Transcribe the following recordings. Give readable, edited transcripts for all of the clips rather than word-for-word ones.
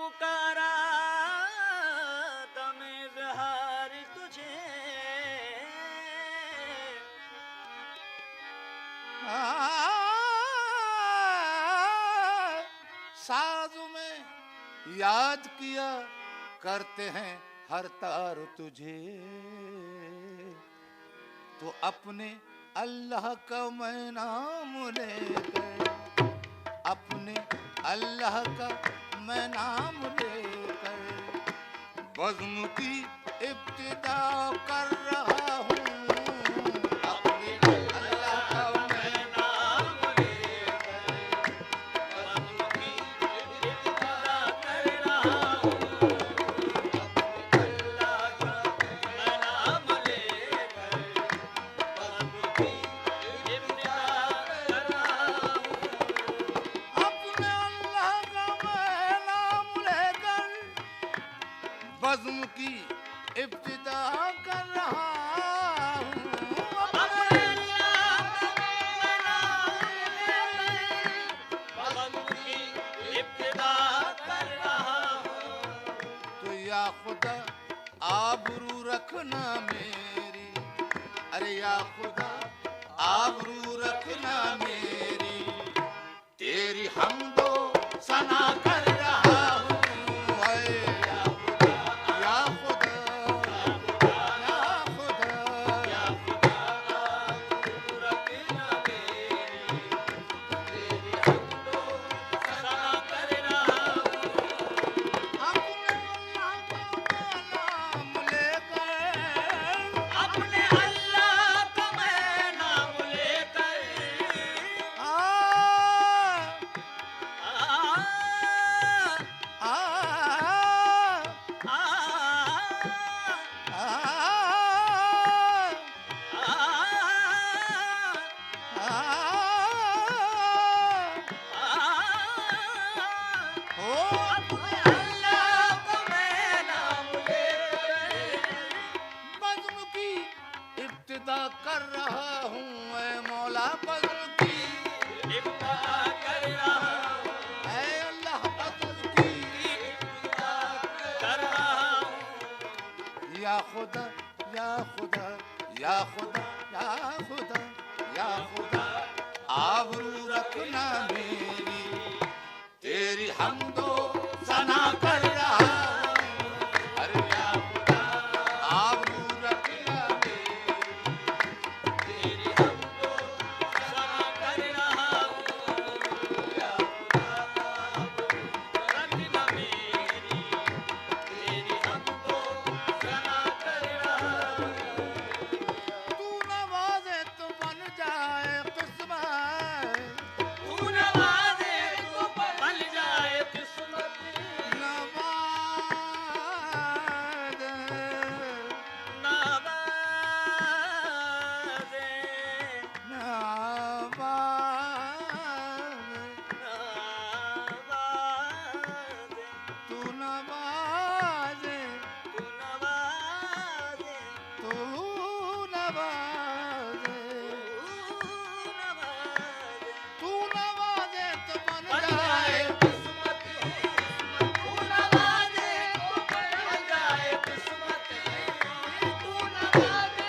पुकारा दम इज़हार तुझे, साज में याद किया करते हैं हर तार तुझे, तो अपने अल्लाह का मैं नाम लेकर, अपने अल्लाह का मैं नाम लेकर बज़्म की इब्तिदा कर रहा हूँ। अपने अल्लाह का मैं नाम लेकर बज़्म की इब्तिदा कर रहा हूँ। अपने अल्लाह का मैं नाम लेकर बज़्म की इब्तिदा कर रहा हूँ। अपने अल्लाह का मैं नाम लेकर बज़्म की इब्तिदा कर रहा हूँ। अपने अल्लाह का मैं नाम लेकर बज़्म की इब्तिदा कर रहा हूँ। तो या खुदा आबरू रखना मेरी, अरे या खुदा आबरू रखना मेरी, तेरी हमदो सना कर रहा हूँ। हाय या खुदा, या खुदा, या खुदा, या खुदा आबरू रखना मेरी, तेरी हमदो सना कर रहा हूँ। अपने अल्लाह का मैं नाम लेकर, अपने अल्लाह का मैं नाम लेकर इब्तिदा कर रहा हूँ। ऐ मौला बज़्म की इब्तिदा कर रहा हूँ। ऐ अल्लाह बज़्म की इब्तिदा कर रहा हूँ। या खुदा, या खुदा, या खुदा, या खुदा, या खुदा आबरू रखना मेरी, तेरी हमदो सना कर रहा हूँ। अरे या खुदा आबरू रखना मेरी, तेरी हमदो सना कर रहा हूँ। या खुदा आबरू रखना मेरी, तेरी हमदो सना कर रहा हूँ। तू नवाज़े तो बन जाए किस्मत, तू नवाज़े तो बन जाए किस्मत, नवाज़े, नवाज़े, नवाज़े, तू नवाज़े, तू नवाज़े, तू नवाज़े, तू नवाज़े तो बन जाए किस्मत, तू नवाज़े तो बन जाए किस्मत, तू नवाज़े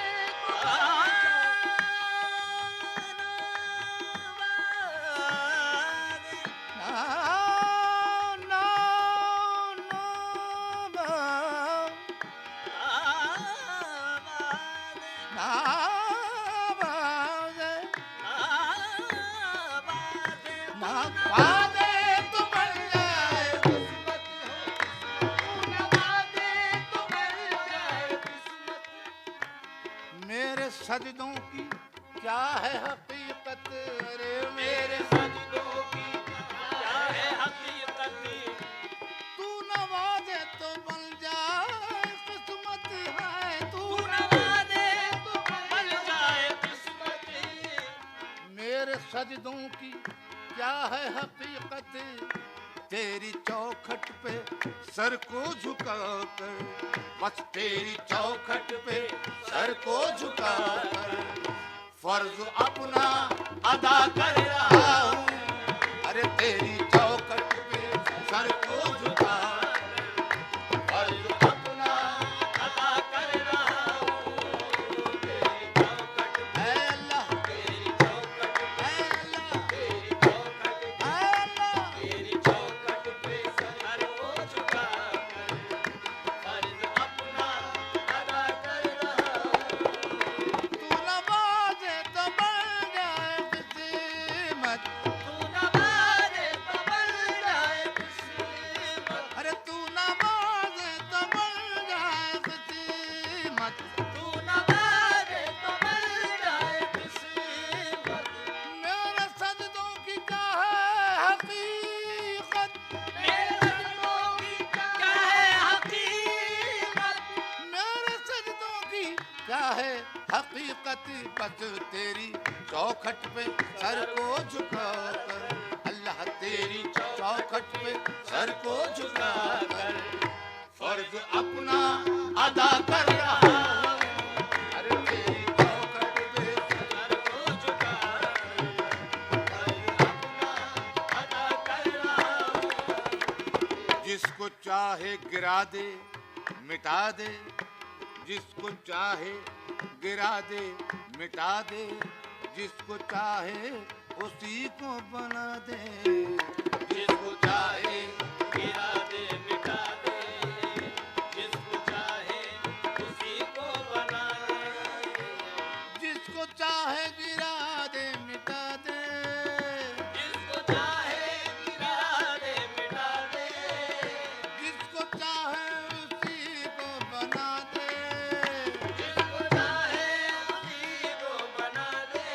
मेरे सजदों की क्या है हकीकत, अरे मेरे सजदों की क्या है हकीकत, तू नवाज़े तो बन जाए किस्मत है, तू नवाज़े तो बन जाए किस्मत। मेरे सजदों की क्या है हकीकत, तेरी चौखट पे सर को झुकाकर, बस तेरी चौखट पे सर को झुकाकर फर्ज अपना अदा कर रहा हूँ। अरे तेरी चौखट पे सर को झुकाकर रहमत। तू नवाजे तो मिल जाए किस्मत। मेरे सजदों की क्या है हकीकत, मेरे सजदों की क्या है हकीकत। मेरे सजदों की क्या है हकीकत, बस तेरी चौखट पे सर को झुका कर, अल्लाह तेरी चौखट पे सर को झुका कर फर्ज अपना अदा कर रहा हूं। अरे तेरी चौखट पे सर को झुका कर अपना अदा कर रहा हूं। जिसको चाहे गिरा दे मिटा दे, जिसको चाहे गिरा दे मिटा दे, जिसको चाहे उसी को बना दे, जिसको चाहे गिरा दे मिटा दे, जिसको चाहे उसी को बना दे। जिसको चाहे गिरा दे मिटा दे, जिसको चाहे गिरा दे मिटा दे, जिसको चाहे उसी को बना दे, जिसको चाहे उसी को बना दे,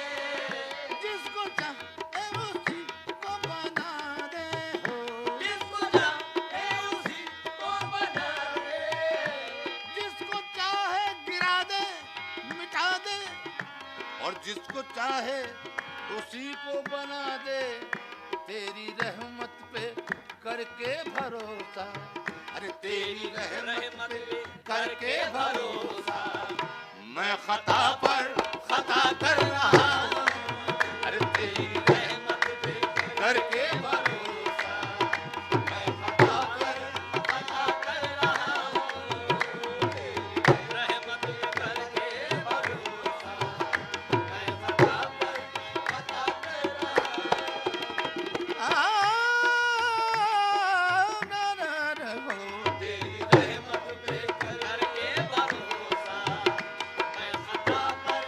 जिसको चाहे उसी को बना दे हो, जिसको चाहे उसी को बना दे। जिसको चाहे गिरा दे मिटा दे, और जिसको चाहे उसी को बना दे, तेरी रहमत पे करके भरोसा, अरे तेरी रहमत पे करके भरोसा, मैं खता पर खता कर रहा हूं, अरे तेरी रहमत पे करके भरोसा, मैं खता पर खता कर रहा हूं, रहमत करके भरोसा, मैं खता पर खता कर रहा हूं। तेरी रहमत पे करके भरोसा, मैं खता पर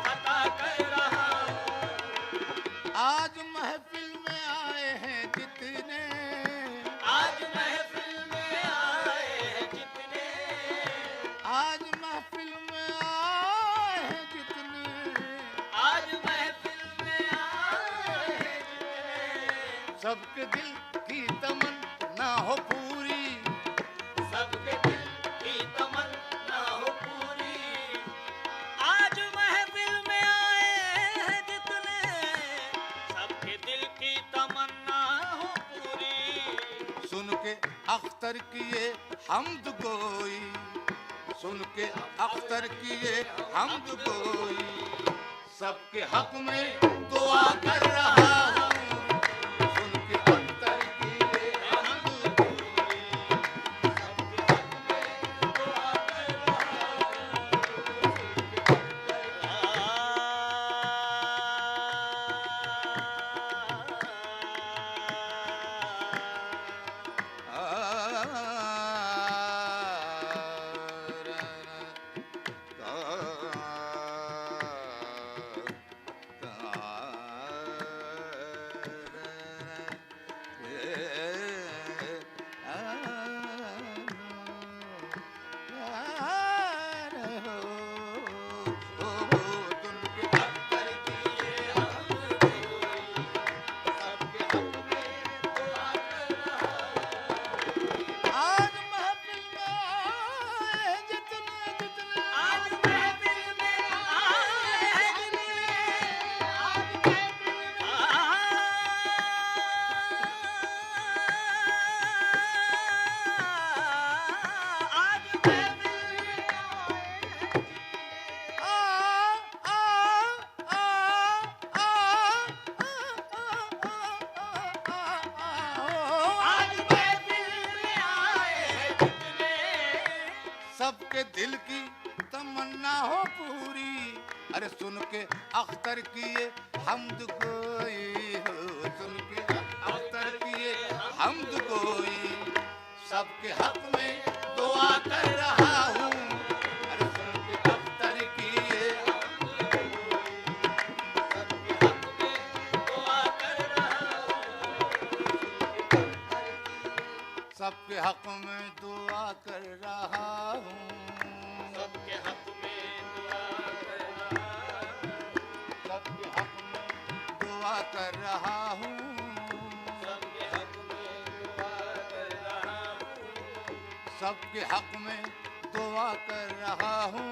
खता कर रहा हूं। आज महफिल में आए हैं जितने, आज महफिल में आए हैं जितने, आज महफिल में आए हैं जितने, आज महफिल में आए हैं जितने, सबके दिल की तमन्ना हो पूरी, सबके दिल की तमन्ना हो पूरी। आज महफिल में आए हैं जितने, सबके दिल की तमन्ना हो पूरी। सुन के अख्तर किए हमद गोई, सुन के अख्तर किए हमद गोई, सबके हक में दुआ कर रहा हूं, सुन के अख्तर किए हमद गोई, सबके हक में दुआ कर रहा हूं। आज महफिल में आए जितने जितने, आज महफिल में आए हैं जितने, आज महफिल में आज महफिल में आए हैं आज महफिल में आए हैं जितने, सबके दिल की तमन्ना हो पूरी, अरे सुन के अख्तर किए हमद गोई हो, सुन के अख्तर किए हमद गोई, सबके हक में दुआ कर रहा हूँ, अरे सुन के अख्तर किए हमद गोई, सबके हक में दुआ कर रहा हूं। सबके हक में दुआ कर रहा हूँ। सबके सबके हक में दुआ कर रहा सबके हक में दुआ कर रहा हूँ सबके हक में दुआ कर रहा हूँ सबके हक में दुआ कर रहा हूँ